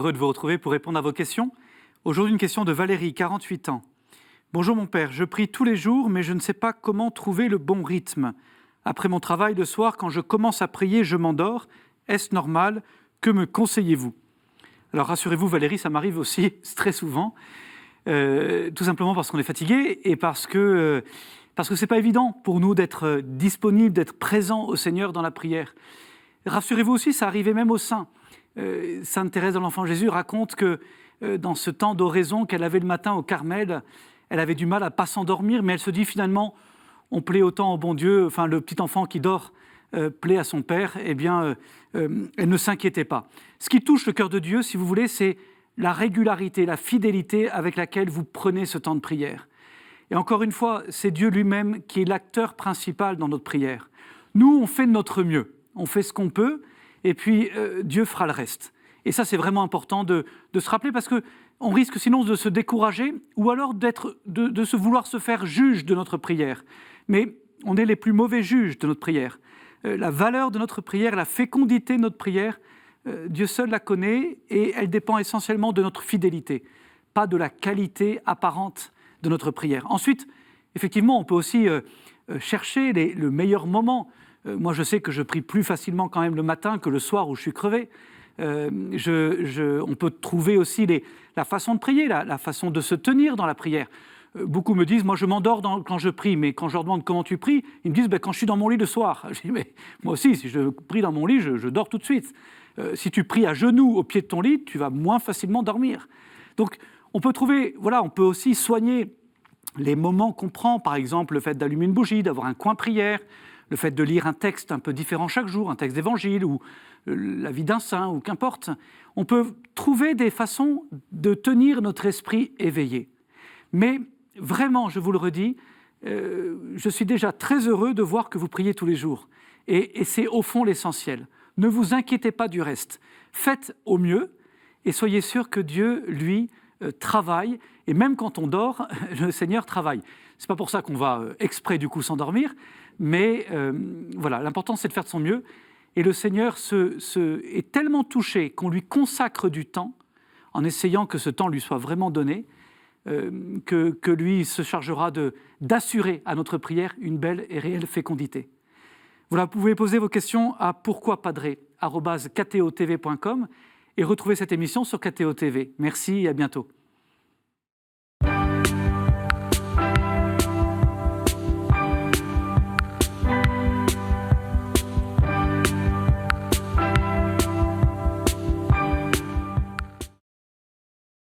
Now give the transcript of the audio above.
Heureux de vous retrouver pour répondre à vos questions. Aujourd'hui, une question de Valérie, 48 ans. Bonjour mon père, je prie tous les jours, mais je ne sais pas comment trouver le bon rythme. Après mon travail le soir, quand je commence à prier, je m'endors. Est-ce normal? Que me conseillez-vous? Alors rassurez-vous Valérie, ça m'arrive aussi très souvent, tout simplement parce qu'on est fatigué et parce que c'est pas évident pour nous d'être disponible, d'être présent au Seigneur dans la prière. Rassurez-vous aussi, ça arrivait même aux saints. Sainte Thérèse de l'Enfant Jésus raconte que dans ce temps d'oraison qu'elle avait le matin au Carmel, elle avait du mal à ne pas s'endormir, mais elle se dit finalement, on plaît autant au bon Dieu, enfin le petit enfant qui dort plaît à son Père, eh bien, elle ne s'inquiétait pas. Ce qui touche le cœur de Dieu, si vous voulez, c'est la régularité, la fidélité avec laquelle vous prenez ce temps de prière. Et encore une fois, c'est Dieu lui-même qui est l'acteur principal dans notre prière. Nous, on fait de notre mieux, on fait ce qu'on peut, et puis Dieu fera le reste. Et ça, c'est vraiment important de se rappeler, parce qu'on risque sinon de se décourager, ou alors de se vouloir se faire juge de notre prière. Mais on est les plus mauvais juges de notre prière. La valeur de notre prière, la fécondité de notre prière, Dieu seul la connaît, et elle dépend essentiellement de notre fidélité, pas de la qualité apparente de notre prière. Ensuite, effectivement, on peut aussi chercher le meilleur moment. Moi, je sais que je prie plus facilement quand même le matin que le soir où je suis crevé. On peut trouver aussi la façon de prier, la façon de se tenir dans la prière. Beaucoup me disent, moi je m'endors quand je prie, mais quand je leur demande comment tu pries, ils me disent, quand je suis dans mon lit le soir. Je dis, mais moi aussi, si je prie dans mon lit, je dors tout de suite. Si tu pries à genoux au pied de ton lit, tu vas moins facilement dormir. Donc, on peut aussi soigner les moments qu'on prend, par exemple le fait d'allumer une bougie, d'avoir un coin prière, le fait de lire un texte un peu différent chaque jour, un texte d'évangile ou la vie d'un saint, ou qu'importe. On peut trouver des façons de tenir notre esprit éveillé. Mais vraiment, je vous le redis, je suis déjà très heureux de voir que vous priez tous les jours. Et c'est au fond l'essentiel. Ne vous inquiétez pas du reste. Faites au mieux et soyez sûrs que Dieu, lui, travaille. Et même quand on dort, le Seigneur travaille. Ce n'est pas pour ça qu'on va exprès du coup s'endormir, mais voilà, l'important c'est de faire de son mieux. Et le Seigneur est tellement touché qu'on lui consacre du temps, en essayant que ce temps lui soit vraiment donné, que lui se chargera d'assurer à notre prière une belle et réelle fécondité. Voilà, vous pouvez poser vos questions à pourquoipadré@ktotv.com et retrouver cette émission sur KTO TV. Merci et à bientôt.